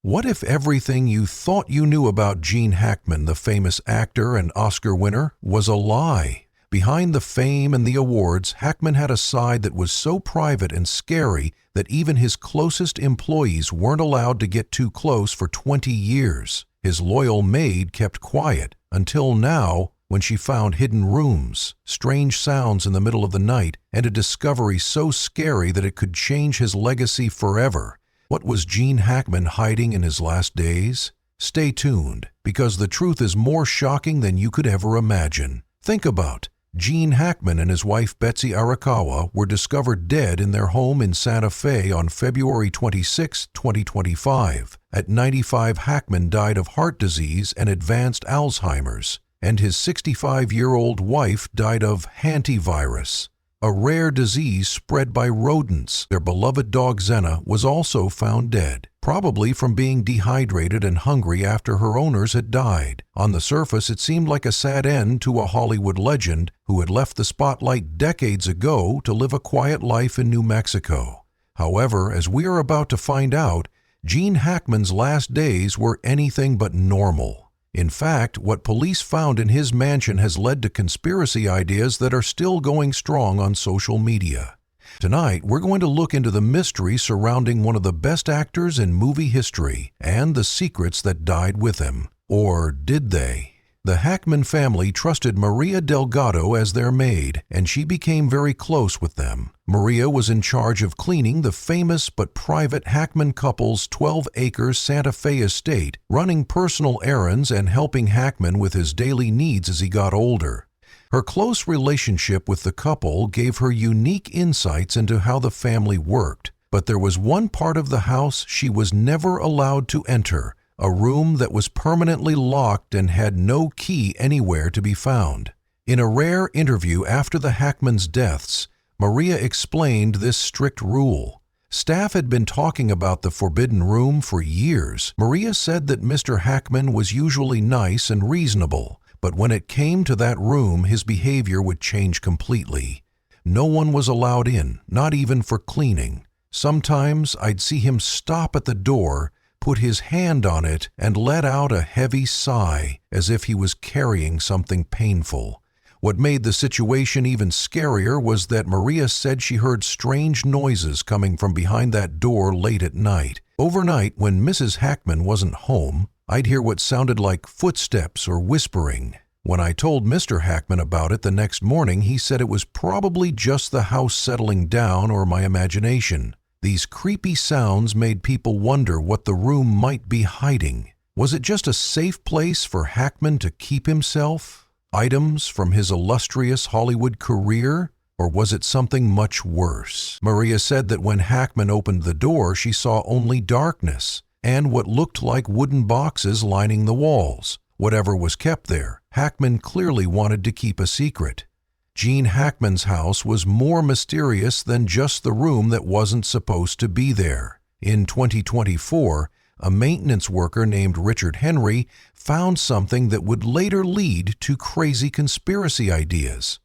What if everything you thought you knew about Gene Hackman, the famous actor and Oscar winner, was a lie? Behind the fame and the awards, Hackman had a side that was so private and scary that even his closest employees weren't allowed to get too close for 20 years. His loyal Maid kept quiet until now, when she found hidden rooms, strange sounds in the middle of the night, and a discovery so scary that it could change his legacy forever. What was Gene Hackman hiding in his last days? Stay tuned, because the truth is more shocking than you could ever imagine. Think about Gene Hackman and his wife Betsy Arakawa were discovered dead in their home in Santa Fe on February 26, 2025. At 95, Hackman died of heart disease and advanced Alzheimer's, and his 65-year-old wife died of hantavirus, a rare disease spread by rodents. Their beloved dog Xena was also found dead, probably from being dehydrated and hungry after her owners had died. On the surface, it seemed like a sad end to a Hollywood legend who had left the spotlight decades ago to live a quiet life in New Mexico. However, as we are about to find out, Gene Hackman's last days were anything but normal. In fact, what police found in his mansion has led to conspiracy ideas that are still going strong on social media. Tonight, we're going to look into the mystery surrounding one of the best actors in movie history and the secrets that died with him. Or did they? The Hackman family trusted Maria Delgado as their maid, and she became very close with them. Maria was in charge of cleaning the famous but private Hackman couple's 12-acre Santa Fe estate, running personal errands and helping Hackman with his daily needs as he got older. Her close relationship with the couple gave her unique insights into how the family worked, but there was one part of the house she was never allowed to enter, a room that was permanently locked and had no key anywhere to be found. In a rare interview after the Hackmans' deaths, Maria explained this strict rule. Staff had been talking about the forbidden room for years. Maria said that Mr. Hackman was usually nice and reasonable, but when it came to that room, his behavior would change completely. No one was allowed in, not even for cleaning. Sometimes I'd see him stop at the door, put his hand on it, and let out a heavy sigh, as if he was carrying something painful. What made the situation even scarier was that Maria said she heard strange noises coming from behind that door late at night. Overnight, when Mrs. Hackman wasn't home, I'd hear what sounded like footsteps or whispering. When I told Mr. Hackman about it the next morning, he said it was probably just the house settling down or my imagination. These creepy sounds made people wonder what the room might be hiding. Was it just a safe place for Hackman to keep himself? Items from his illustrious Hollywood career? Or was it something much worse? Maria said that when Hackman opened the door, she saw only darkness and what looked like wooden boxes lining the walls. Whatever was kept there, Hackman clearly wanted to keep a secret. Gene Hackman's house was more mysterious than just the room that wasn't supposed to be there. In 2024, a maintenance worker named Richard Henry found something that would later lead to crazy conspiracy ideas.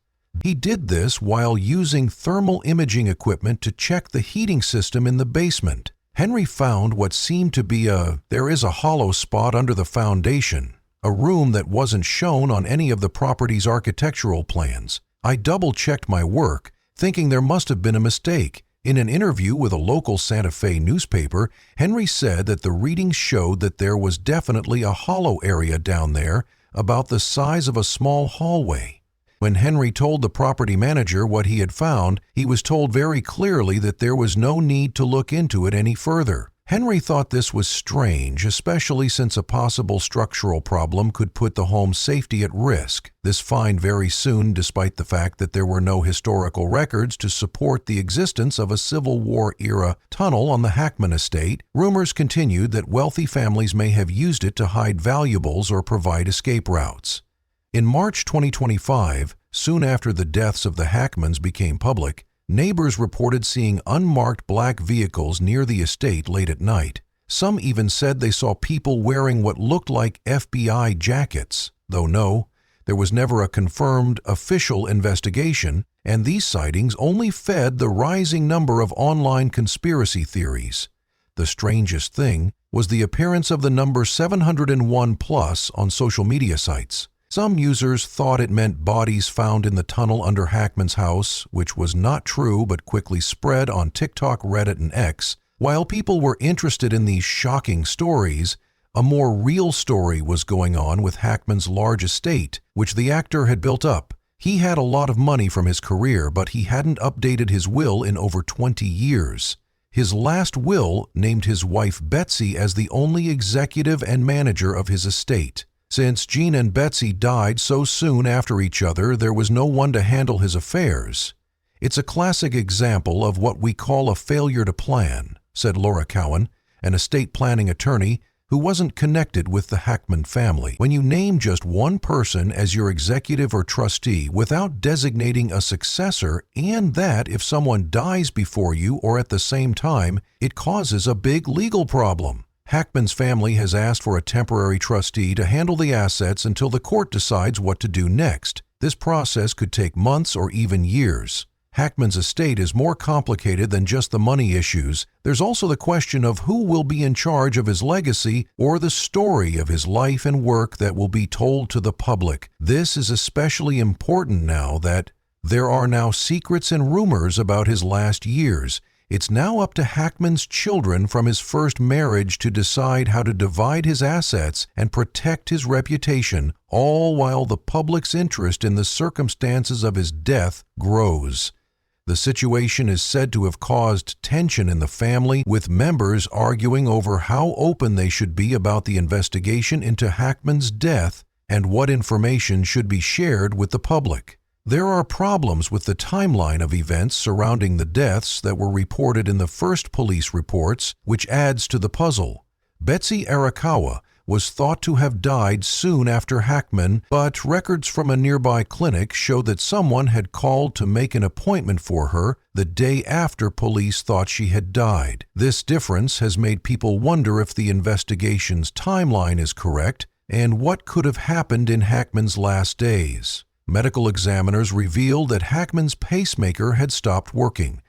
He did this while using thermal imaging equipment to check the heating system in the basement. Henry found what seemed to be there is a hollow spot under the foundation, a room that wasn't shown on any of the property's architectural plans. I double-checked my work, thinking there must have been a mistake. In an interview with a local Santa Fe newspaper, Henry said that the readings showed that there was definitely a hollow area down there, about the size of a small hallway. When Henry told the property manager what he had found, he was told very clearly that there was no need to look into it any further. Henry thought this was strange, especially since a possible structural problem could put the home's safety at risk. This find very soon, despite the fact that there were no historical records to support the existence of a Civil War-era tunnel on the Hackman estate, rumors continued that wealthy families may have used it to hide valuables or provide escape routes. In March 2025, soon after the deaths of the Hackmans became public, neighbors reported seeing unmarked black vehicles near the estate late at night. Some even said they saw people wearing what looked like FBI jackets, though no, there was never a confirmed official investigation, and these sightings only fed the rising number of online conspiracy theories. The strangest thing, was the appearance of the number 701 plus on social media sites. Some users thought it meant bodies found in the tunnel under Hackman's house, which was not true but quickly spread on TikTok, Reddit, and X. While people were interested in these shocking stories, a more real story was going on with Hackman's large estate, which the actor had built up. He had a lot of money from his career, but he hadn't updated his will in over 20 years. His last will named his wife Betsy as the only executive and manager of his estate. Since Jean and Betsy died so soon after each other, there was no one to handle his affairs. "It's a classic example of what we call a failure to plan," said Laura Cowan, an estate planning attorney who wasn't connected with the Hackman family. When you name just one person as your executive or trustee without designating a successor, and that if someone dies before you or at the same time, it causes a big legal problem. Hackman's family has asked for a temporary trustee to handle the assets until the court decides what to do next. This process could take months or even years. Hackman's estate is more complicated than just the money issues. There's also the question of who will be in charge of his legacy or the story of his life and work that will be told to the public. This is especially important now that there are now secrets and rumors about his last years. It's now up to Hackman's children from his first marriage to decide how to divide his assets and protect his reputation, all while the public's interest in the circumstances of his death grows. The situation is said to have caused tension in the family, with members arguing over how open they should be about the investigation into Hackman's death and what information should be shared with the public. There are problems with the timeline of events surrounding the deaths that were reported in the first police reports, which adds to the puzzle. Betsy Arakawa was thought to have died soon after Hackman, but records from a nearby clinic show that someone had called to make an appointment for her the day after police thought she had died. This difference has made people wonder if the investigation's timeline is correct and what could have happened in Hackman's last days. Medical examiners revealed that Hackman's pacemaker had stopped working.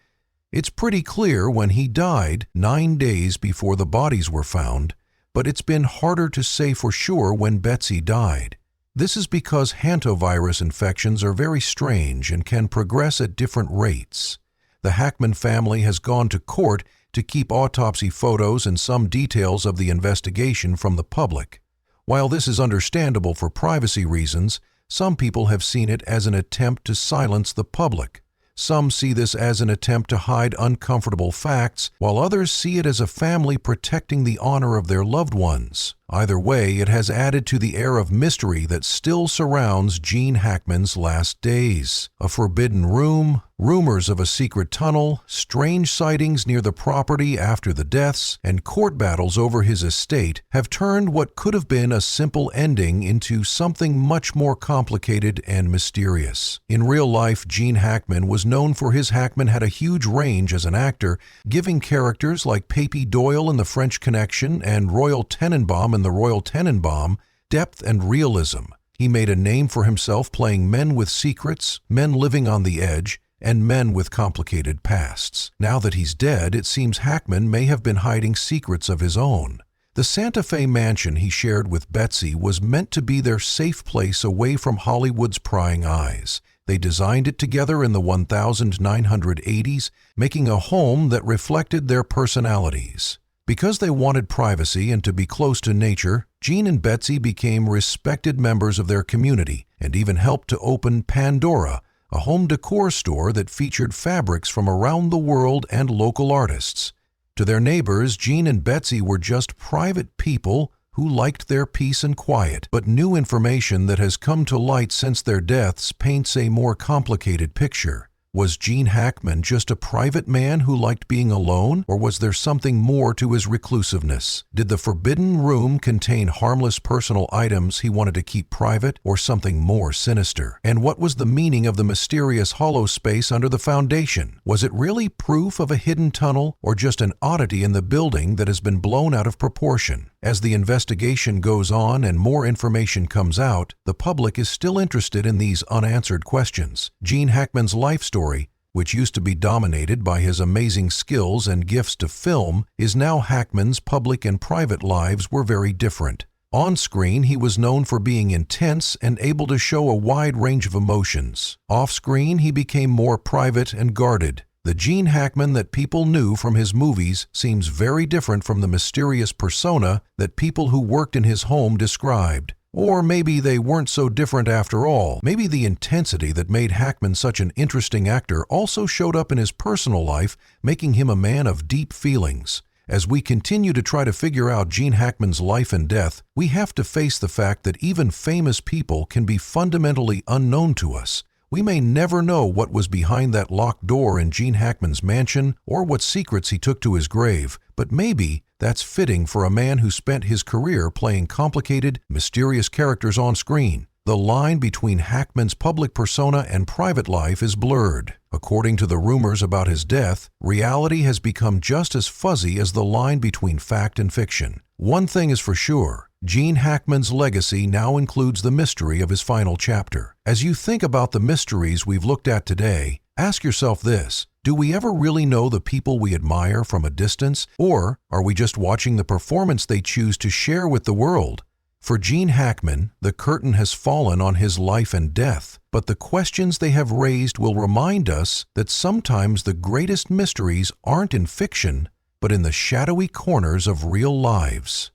It's pretty clear when he died, 9 days before the bodies were found, but it's been harder to say for sure when Betsy died. This is because hantavirus infections are very strange and can progress at different rates. The Hackman family has gone to court to keep autopsy photos and some details of the investigation from the public. While this is understandable for privacy reasons, some people have seen it as an attempt to silence the public. Some see this as an attempt to hide uncomfortable facts, while others see it as a family protecting the honor of their loved ones. Either way, it has added to the air of mystery that still surrounds Gene Hackman's last days. A forbidden room, rumors of a secret tunnel, strange sightings near the property after the deaths, and court battles over his estate have turned what could have been a simple ending into something much more complicated and mysterious. In real life, Gene Hackman was known for his Hackman had a huge range as an actor, giving characters like Papy Doyle in The French Connection and Royal Tenenbaum in The Royal Tenenbaum depth and realism. He made a name for himself playing men with secrets, men living on the edge, and men with complicated pasts. Now that he's dead, it seems Hackman may have been hiding secrets of his own. The Santa Fe mansion he shared with Betsy was meant to be their safe place away from Hollywood's prying eyes. They designed it together in the 1980s, making a home that reflected their personalities. Because they wanted privacy and to be close to nature, Gene and Betsy became respected members of their community and even helped to open Pandora, a home decor store that featured fabrics from around the world and local artists. To their neighbors, Gene and Betsy were just private people who liked their peace and quiet, but new information that has come to light since their deaths paints a more complicated picture. Was Gene Hackman just a private man who liked being alone, or was there something more to his reclusiveness? Did the forbidden room contain harmless personal items he wanted to keep private, or something more sinister? And what was the meaning of the mysterious hollow space under the foundation? Was it really proof of a hidden tunnel, or just an oddity in the building that has been blown out of proportion? As the investigation goes on and more information comes out, the public is still interested in these unanswered questions. Gene Hackman's life story which used to be dominated by his amazing skills and gifts to film, is now Hackman's public and private lives were very different. On screen, he was known for being intense and able to show a wide range of emotions. Off screen, he became more private and guarded. The Gene Hackman that people knew from his movies seems very different from the mysterious persona that people who worked in his home described. Or maybe they weren't so different after all. Maybe the intensity that made Hackman such an interesting actor also showed up in his personal life, making him a man of deep feelings. As we continue to try to figure out Gene Hackman's life and death, we have to face the fact that even famous people can be fundamentally unknown to us. We may never know what was behind that locked door in Gene Hackman's mansion or what secrets he took to his grave, but maybe that's fitting for a man who spent his career playing complicated, mysterious characters on screen. The line between Hackman's public persona and private life is blurred. According to the rumors about his death, reality has become just as fuzzy as the line between fact and fiction. One thing is for sure, Gene Hackman's legacy now includes the mystery of his final chapter. As you think about the mysteries we've looked at today, ask yourself this: do we ever really know the people we admire from a distance, or are we just watching the performance they choose to share with the world? For Gene Hackman, the curtain has fallen on his life and death, but the questions they have raised will remind us that sometimes the greatest mysteries aren't in fiction, but in the shadowy corners of real lives.